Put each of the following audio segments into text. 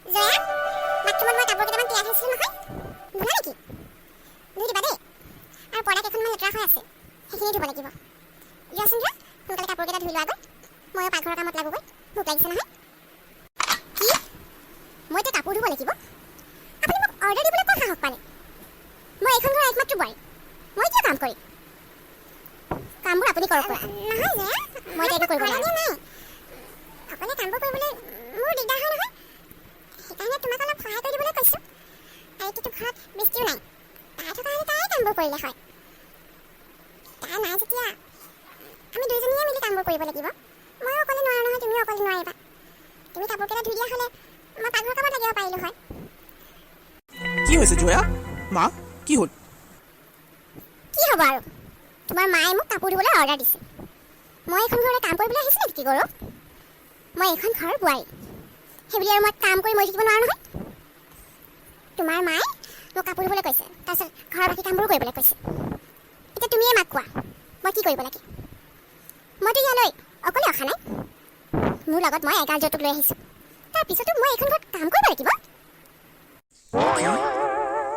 জয়া, বাথৰুমত মই কাপোৰ কেইটামান তিয়াই থৈছিলোঁ নহয়, ধুলা নেকি? ধুই দিবা দেই। আৰু পৰ্দা কেইখনমান লেতেৰা হৈ আছে, সেইখিনি ধুব লাগিব। যোৱাচোন যোৱা, সোনকালে কাপোৰ কেইটা ধুই লোৱা আগত। ময়ো পাকঘৰৰ কামত লাগোগৈ, ভোক লাগিছে নহয়। কি? মই এতিয়া কাপোৰ ধুব লাগিব? আপুনি মোক অৰ্ডাৰ দিবলৈ ক'ত সাহস পালে? মই এইখন ঘৰৰ একমাত্ৰ বোৱাৰী, মই কিয় কাম কৰিম? কামবোৰ আপুনি কৰক। নহয় জয়া, মই এতিয়া একো কৰিব নোৱাৰোঁ। অকলে কামবোৰ কৰিবলৈ মোৰ দিগদাৰ হয় নহয়, সেইকাৰণে তোমাক অলপ সহায় কৰি দিবলৈ কৈছোঁ। আৰু এতিয়াতো ঘৰত বৃষ্টিও নাই, তাই থকা হ'লে তাই কামবোৰ কৰিলে হয়। তাই নাই যেতিয়া আমি দুয়োজনীয়ে মিলি কামবোৰ কৰিব লাগিব। ময়ো অকলে নোৱাৰোঁ নহয়, তুমিও অকলে নোৱাৰিবা। তুমি কাপোৰকেইটা ধুই দিয়া হ'লে মই পাকঘৰৰ কামত লাগিব পাৰিলোঁ হয়। কি হৈছে জয়া? মা, কি হ'ল? কি হ'ব আৰু, তোমাৰ মায়ে মোক কাপোৰ ধুবলৈ অৰ্ডাৰ দিছে। মই এইখন ঘৰলৈ কাম কৰিবলৈ আহিছোঁ নেকি গৌৰৱ? মই এইখন ঘৰৰ বোৱাৰী, সেইবুলি আৰু মই কাম কৰি মৰি থাকিব নোৱাৰোঁ নহয়। তোমাৰ মায়ে মোক কাপোৰ ধুবলৈ কৈছে, তাৰপিছত ঘৰৰ বাকী কামবোৰো কৰিবলৈ কৈছে। এতিয়া তুমিয়ে মাক কোৱা, মই কি কৰিব লাগে? মইতো ইয়ালৈ অকলে অহা নাই, মোৰ লগত মই এগাল যৌতুক লৈ আহিছোঁ। তাৰপিছতো মই এইখন ঘৰত কাম কৰিব লাগিব?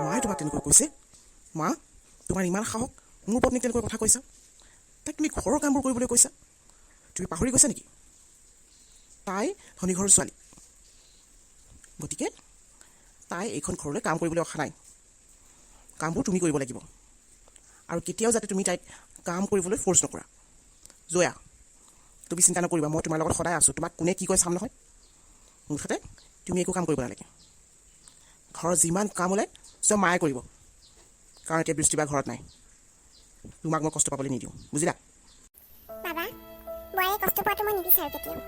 মায়ে তোমাক তেনেকৈ কৈছে? মা, তোমাৰ ইমান সাহস, মোৰ পত্নীক তেনেকৈ কথা কৈছা? তাইক তুমি ঘৰৰ কামবোৰ কৰিবলৈ কৈছা? তুমি পাহৰি গৈছা নেকি? তাই ধনী ঘৰৰ ছোৱালী, গতিকে তাই এইখন ঘৰলৈ কাম কৰিবলৈ অহা নাই। কামবোৰ তুমি কৰিব লাগিব, আৰু কেতিয়াও যাতে তুমি তাইক কাম কৰিবলৈ ফ'ৰ্চ নকৰা। জয়া, তুমি চিন্তা নকৰিবা, মই তোমাৰ লগত সদায় আছোঁ। তোমাক কোনে কি কয় চাম নহয়। মুঠতে তুমি একো কাম কৰিব নালাগে। ঘৰৰ যিমান কাম ওলায় চব মায়ে কৰিব, কাৰণ এতিয়া বৃষ্টি বা ঘৰত নাই। তোমাক মই কষ্ট পাবলৈ নিদিওঁ, বুজিলা? বাবা, বোৱাৰীয়ে কষ্ট পোৱাটো মই নিবিচাৰোঁ কেতিয়াও।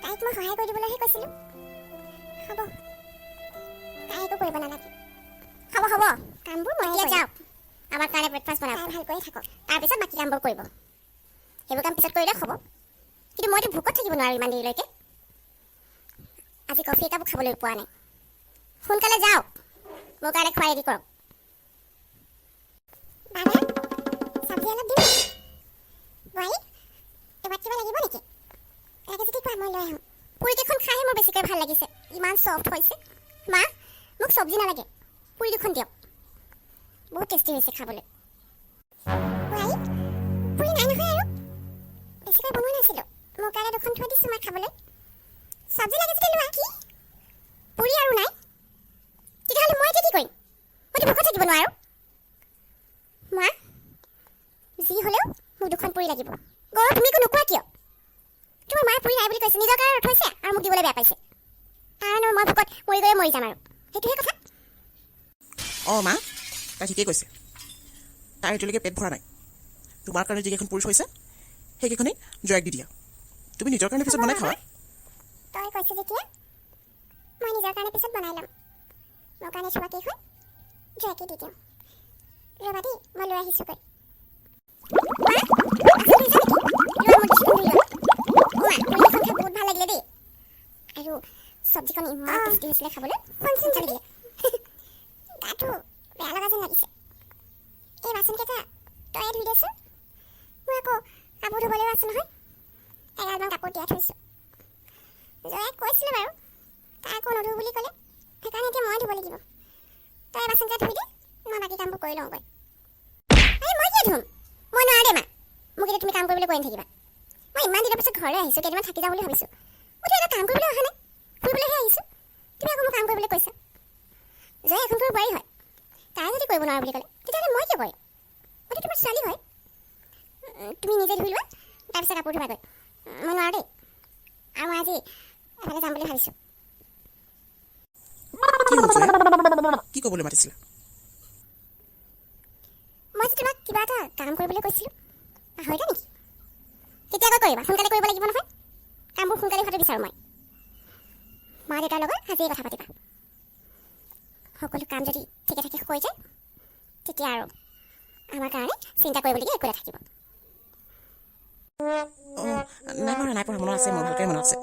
তাইক মই সহায় কৰি দিবলৈহে কৈছিলোঁ। হ'ব, তাই একো কৰিব নালাগে। হ'ব হ'ব, কামবোৰ মই এতিয়া যাওক, আমাৰ কাৰণে ব্ৰেকফাষ্ট বনাওক, তাই ভালকৈ থাকক। তাৰপিছত বাকী কামবোৰ কৰিব, সেইবোৰ কাম পিছত কৰিলে হ'ব। কিন্তু মইতো ভোকত থাকিব নোৱাৰোঁ ইমান দেৰিলৈকে। আজি কফি একাপো খাবলৈ পোৱা নাই। সোনকালে যাওক, মোৰ কাৰণে খোৱা ৰেডি কৰক। দাদা, চব্জি অলপ দিম নেকি? বোৱাৰী, তোমাক কিবা লাগিব নেকি? লাগে যদি কোৱা, মই লৈ আহোঁ। পুৰিকেইখন খাইহে মোৰ বেছিকৈ ভাল লাগিছে, ইমান ছফ্ট হৈছে। মা, মোক চব্জি নালাগে, পুৰি দুখন দিয়ক, বহুত টেষ্টি হৈছে খাবলৈ। বোৱাৰী, পুৰি নাই নহয় আৰু? বেছিকৈ বনোৱা নাছিলোঁ, মোৰ কাৰণে দুখন থৈ দিছোঁ মই খাবলৈ। চব্জি লাগে যদি লোৱা। কি? পুৰি আৰু নাই? তেতিয়াহ'লে মই এতিয়া কি কৰিম? মইতো ভোকত থাকিব নোৱাৰোঁ। মা, যি হ'লেও মোক দুখন পুৰি লাগিব। গৌৰৱ, তুমি একো নোকোৱা কিয়? তোমাৰ মায়ে পুৰি নাই বুলি কৈছে, নিজৰ কাৰণে থৈছে আৰু মোক দিবলৈ বেয়া পাইছে। কাৰণ মই ভোকত মৰি গৈ মৰি যাম আৰু, সেইটোহে কথা। অঁ মা, তাই ঠিকেই কৈছে। তাইৰ এতিয়ালৈকে পেট ভৰা নাই। তোমাৰ কাৰণে যিকেইখন পুৰি থৈছে সেইকেইখনেই জয়াক দি দিয়া। তুমি নিজৰ কাৰণে পিছত বনাই খাবা। তই কৈছে যেতিয়া মই নিজৰ কাৰণে পিছত বনাই ল'ম। মোৰ কাৰণে চোৱা কেইখন জয়াকে দি দিওঁ। ৰ'বা দেই, মই লৈ আহিছোঁগৈ। বহুত ভাল লাগিলে দেই, আৰু চব্জিখন ইমান টেষ্টি হৈছিলে খাবলৈ। গাটো বেয়া লগা যেন লাগিছে। এই বাচনকেইটা তয়ে ধুই দেচোন, মোৰ আকৌ কাপোৰ ধুবলৈও আছে নহয়, এগালমান কাপোৰ তিয়াই থৈছোঁ। জয়াক কৈছিলোঁ বাৰু, তাই আকৌ নধো বুলি ক'লে, সেইকাৰণে এতিয়া মই ধুব লাগিব। তই বাচনকেইটা ধুই দে, মই বাকী কামবোৰ কৰি লওঁগৈ। এই মই কিয় ধুম? মই নোৱাৰোঁ দেই মা, মোক এতিয়া তুমি কাম কৰিবলৈ কৈ নাথাকিবা। মই ইমান দিনৰ পিছত ঘৰলৈ আহিছোঁ, কেইদিনমান থাকি যাওঁ বুলি ভাবিছোঁ। মইতো এটা কাম কৰিবলৈ অহা নাই, ফুৰিবলৈহে আহিছোঁ। তুমি আকৌ মোক কাম কৰিবলৈ কৈছা। জয়া এখন ঘৰৰ বোৱাৰী হয়, তাই যদি কৰিব নোৱাৰোঁ বুলি ক'লে তেতিয়াহ'লে মই কিয় কৰিম? মইতো তোমাৰ ছোৱালী হয়। তুমি নিজে ধুই লোৱা, তাৰপিছত কাপোৰ ধুবাগৈ। মই নোৱাৰোঁ দেই, আৰু মই আজি এফালে যাম বুলি ভাবিছোঁ। কি হ'ল জয়া? কি ক'বলৈ মাতিছিলা? মই যে তোমাক কিবা এটা কাম কৰিবলৈ কৈছিলোঁ, পাহৰিলা নেকি? কেতিয়াকৈ কৰিবা? সোনকালে কৰিব লাগিব নহয়, কামবোৰ সোনকালে হোৱাটো বিচাৰোঁ মই। মা দেউতাৰ লগত আজিয়ে কথা পাতিবা। সকলো কাম যদি ঠিকে ঠাকে হৈ যায়, তেতিয়া আৰু আমাৰ কাৰণে চিন্তা কৰিবলগীয়া একো নাথাকিব। অঁ নাই পঢ়া মনত আছে, মোৰ ভালকৈ মনত আছে।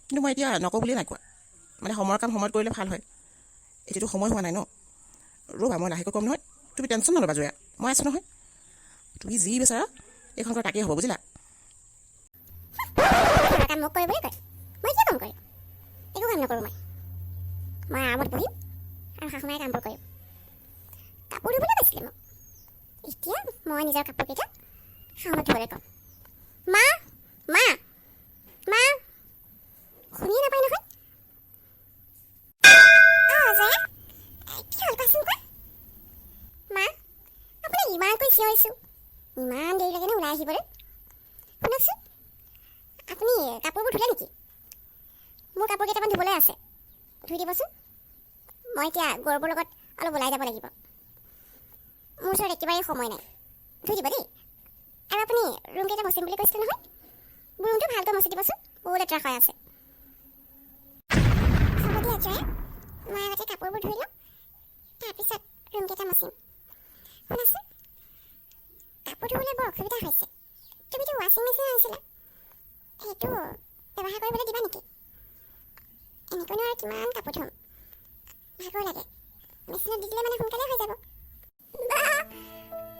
কিন্তু মই এতিয়া নকওঁ বুলিয়ে নাই কোৱা, মানে সময়ৰ কাম সময়ত কৰিলে ভাল হয়। এতিয়াতো সময় হোৱা নাই ন। ৰ'বা, মই লাহেকৈ ক'ম নহয়, তুমি টেনশ্যন নল'বা জয়া, মই আছোঁ নহয়। তুমি যি বিচাৰা এইখন ঘৰ তাকেই হ'ব, বুজিলা? কাম মোক কৰিবলৈ কয়, মই কিয় কাম কৰিম? একো কাম নকৰোঁ মই। মই আৰামত বহিম আৰু শাহুমাই কামবোৰ কৰিম। কাপোৰ ধুবলৈ কৈছিলে মোক, এতিয়া মই নিজৰ কাপোৰকেইটা শাহুমাক ধুবলৈ ক'ম। মা মা মা শুনিয়ে নাপায় নহয়। জয়া কি হ'ল কোৱাচোন কোৱা। মা আপোনাক ইমানকৈ চিঞৰিছোঁ, ইমান দেৰি লাগে ন ওলাই আহিবলৈ। শুনকচোন, আপুনি কাপোৰবোৰ ধুলে নেকি? মোৰ কাপোৰ কেইটামান ধুবলৈ আছে, ধুই দিবচোন। মই এতিয়া গৰুবোৰ লগত অলপ ওলাই যাব লাগিব। মোৰ ওচৰত একেবাৰে সময় নাই, ধুই দিব দেই। আৰু আপুনি ৰুমকেইটা মচিম বুলি কৈছিলে নহয়, মোৰ ৰুমটো ভালকৈ মচি দিবচোন, বহুত লেতেৰা হৈ আছে। হ'ব দিয়া জয়া, মই আগতে কাপোৰবোৰ ধুই লওঁ, তাৰপিছত ৰুমকেইটা মচিম। শুনাচোন, কাপোৰ ধুবলৈ বৰ অসুবিধা হৈছে। তুমিতো ৱাশ্বিং মেচিন আনিছিলা, সেইটো ব্যৱহাৰ কৰিবলৈ দিবা নেকি? এনেকৈনো আৰু কিমান কাপোৰ ধুম, ভাগৰ লাগে। মেচিনত দি দিলে মানে সোনকালে হৈ যাব।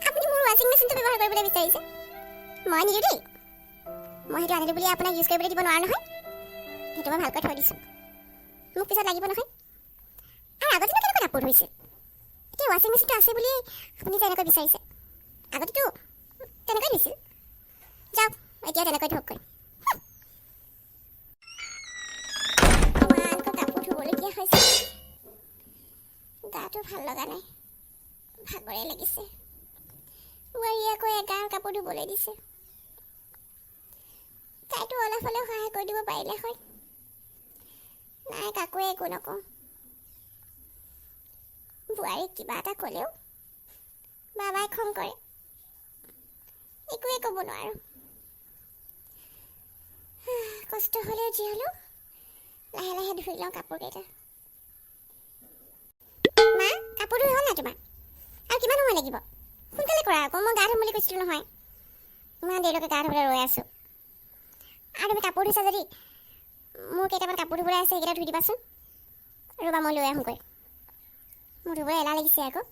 আপুনি মোৰ ৱাশ্বিং মেচিনটো ব্যৱহাৰ কৰিবলৈ বিচাৰিছে? মই নিদিওঁ দেই। মই সেইটো আনিলোঁ বুলি আপোনাক ইউজ কৰিবলৈ দিব নোৱাৰো নহয়। সেইটো মই ভালকৈ থৈ দিছোঁ, মোক পিছত লাগিব নহয়। আৰু আগতেনো কেনেকৈ কাপোৰ ধুইছিল? এতিয়া ৱাশ্বিং মেচিনটো আছে বুলিয়েই আপুনি যে এনেকৈ বিচাৰিছে। আগতেতো তেনেকৈ দিছিল। যাওক এতিয়া তেনেকৈ ধুৱকগৈ। ইমানকৈ কাপোৰ ধুবলগীয়া হৈছে, গাটো ভাল লগা নাই, ভাগৰে লাগিছে। বোৱাৰীয়ে আকৌ এগাৰ কাপোৰ ধুবলৈ দিছে। তাইতো অলপ হ'লেও সহায় কৰি দিব পাৰিলে হয়। নাই, কাকোৱে একো নকওঁ। বোৱাৰীক কিবা এটা ক'লেও বাবাই খং কৰে, একোৱে ক'ব নোৱাৰো। কষ্ট হ'লেও যি হ'লেও লাহে লাহে ধুই লওঁ কাপোৰকেইটা। মা কাপোৰ ধুই হ'ল নাই তোমাৰ? আৰু কিমান সময় লাগিব? সোনকালে কৰা আকৌ, মই গা ধুম বুলি কৈছিলোঁ নহয়। ইমান দেৰিলৈকে গা ধুবলৈ ৰৈ আছোঁ। আৰু তুমি কাপোৰ ধুইছা যদি মোৰ কেইটামান কাপোৰ ধুবলৈ আছে, সেইকেইটা ধুই দিবাচোন। ৰ'বা মই লৈ আহোঁগৈ। মোৰ ধুবলৈ এলাহ লাগিছে আকৌ,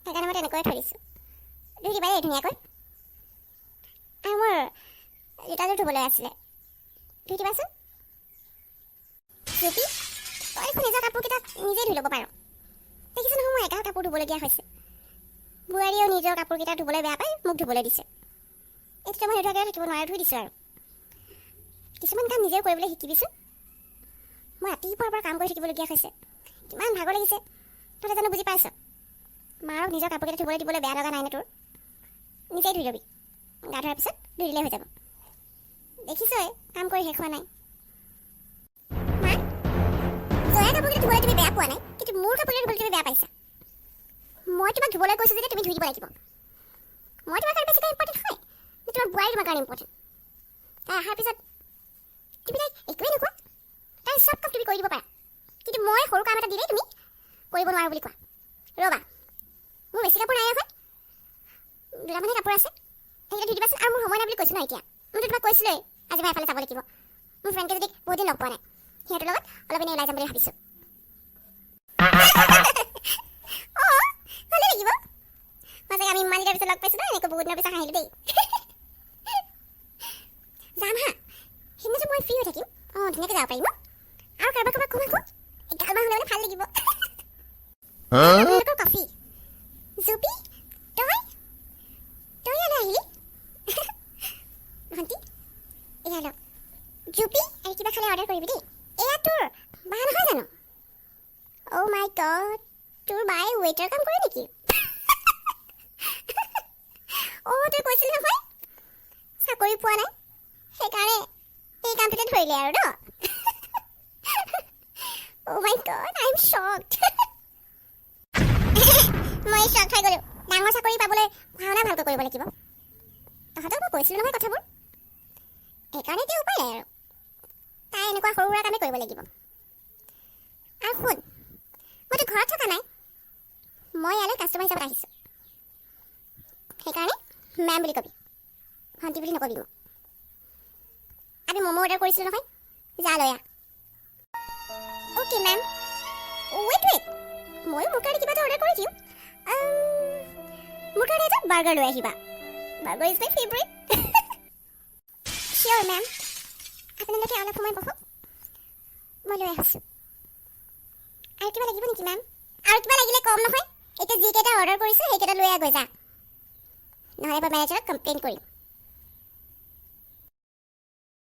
সেইকাৰণে মই তেনেকৈয়ে থৈ দিছোঁ। ধুই দিবা দেই ধুনীয়াকৈ। আৰু মোৰ জোতাযোৰ ধুবলৈ আছিলে, ধুই দিবাচোন। জ্যোতি, তই দেখোন নিজৰ কাপোৰকেইটা নিজেই ধুই ল'ব পাৰ। দেখিছোঁ নহয়, মই এগাল কাপোৰ ধুবলগীয়া হৈছে। বোৱাৰীয়েও নিজৰ কাপোৰকেইটা ধুবলৈ বেয়া পায়, মোক ধুবলৈ দিছে। এতিয়া মই সেইটোকে থাকিব নোৱাৰি, ধুই দিছোঁ আৰু। কিছুমান কাম নিজেও কৰিবলৈ শিকিবিচোন। মই ৰাতিপুৱাৰ পৰা কাম কৰি থাকিবলগীয়া হৈছে, কিমান ভাগৰ লাগিছে। তহঁতে জানো বুজি পাইছ? মাৰক নিজৰ কাপোৰকেইটা ধুবলৈ দিবলৈ বেয়া লগা নাই নে তোৰ? নিজেই ধুই ল'বি, গা ধোৱাৰ পিছত ধুই দিলেই হৈ যাব। দেখিছই কাম কৰি শেষ হোৱা নাই। মা, জয়াৰ কাপোৰকেইটা ধুবলৈ তুমি বেয়া পোৱা নাই, কিন্তু মোৰ কাপোৰকেইটা ধুবলৈ তুমি বেয়া পাইছা। মই তোমাক ধুবলৈ কৈছোঁ যেতিয়া তুমি ধুই দিব লাগিব। মই তোমাৰ কাৰণে বেছিকৈ ইম্পৰ্টেণ্ট হয় নে তোমাৰ বোৱাৰী তোমাৰ কাৰণে ইম্পৰ্টেণ্ট? তাই অহাৰ পিছত তুমি তাইক একোৱেই নোকোৱা, তাই চব কাম তুমি কৰি দিব পাৰা, কিন্তু মই সৰু কাম এটা দিলেই তুমি কৰিব নোৱাৰো বুলি কোৱা। ৰ'বা, মোৰ বেছি কাপোৰ নাই নহয়, দুটামানহে কাপোৰ আছে, সেইকেইটা ধুই দিবাচোন। আৰু মোৰ সময় নাই বুলি কৈছোঁ ন এতিয়া। মইতো তোমাক কৈছিলোঁৱেই আজি মই এফালে যাব লাগিব। মোৰ ফ্ৰেণ্ডকে যদি বহুত দিন লগ পোৱা নাই, সিহঁতৰ লগত অলপ এনেই ওলাই যাম বুলি ভাবিছোঁ। অঁ, ভালেই লাগিব। সঁচাকৈ আমি ইমান দিনৰ পিছত লগ পাইছোঁ ন, এনেকৈ বহুত দিনৰ পিছত হাঁহিলোঁ দেই। যাম হা, সেইদিনাটো মই ফ্ৰী হৈ থাকিম। অঁ, ধুনীয়াকৈ যাব পাৰিম। আৰু কাৰোবাক কাৰোবাক কম আকৌ, এগাল মান হ'লে মানে ভাল লাগিব। কফি জুপি, তই ইয়ালৈ আহিলি? ভণ্টি এয়া লওক, জুপি আৰু কিবা খালে অৰ্ডাৰ কৰিবি দেই। এয়া তোৰ বা নহয় জানো? অ' মাই গড, তোৰ বায়ে ৱেইটাৰ কাম কৰে নেকি? অ' তই কৈছিলি নহয় চাকৰি পোৱা নাই, সেইকাৰণে এই কামটোতে ধৰিলে আৰু ন? অ' মাই গড, আই এম শ্বকড। মই শ্বক খাই গ'লো। ডাঙৰ চাকৰি পাবলৈ ভাওনা ভালকৈ কৰিব লাগিব। তহঁতক মই কৈছিলোঁ নহয় কথাবোৰ, সেইকাৰণে এতিয়া উপায় নাই আৰু। তাই এনেকুৱা সৰু সুৰা কামেই কৰিব লাগিব। আৰু শুন, মইতো ঘৰত থকা নাই, মই ইয়ালৈ কাষ্টমাৰ হিচাপত আহিছোঁ। সেইকাৰণে মেম বুলি কবি, ভণ্টি বুলি নকবি মোক। আমি ম'ম' অৰ্ডাৰ কৰিছিলোঁ নহয়, যা লৈ আহ। Okay ma'am. ৱেইট, ময়ো মোৰ কাৰণে কিবা এটা অৰ্ডাৰ কৰি দিওঁ। মোৰ কাৰণে এটা বাৰ্গাৰ লৈ আহিবা। Burger is my favourite. চিয়'ৰ মেম, আপোনালোকে অলপ সময় বহক, মই লৈ আহিছোঁ। আৰু কিবা লাগিব নেকি মেম? আৰু কিবা লাগিলে কম নহয়। এতিয়া যিকেইটা অৰ্ডাৰ কৰিছোঁ সেইকেইটা লৈ গৈ যা, নহ'লে মই মেনেজাৰক কমপ্লেইন কৰিম।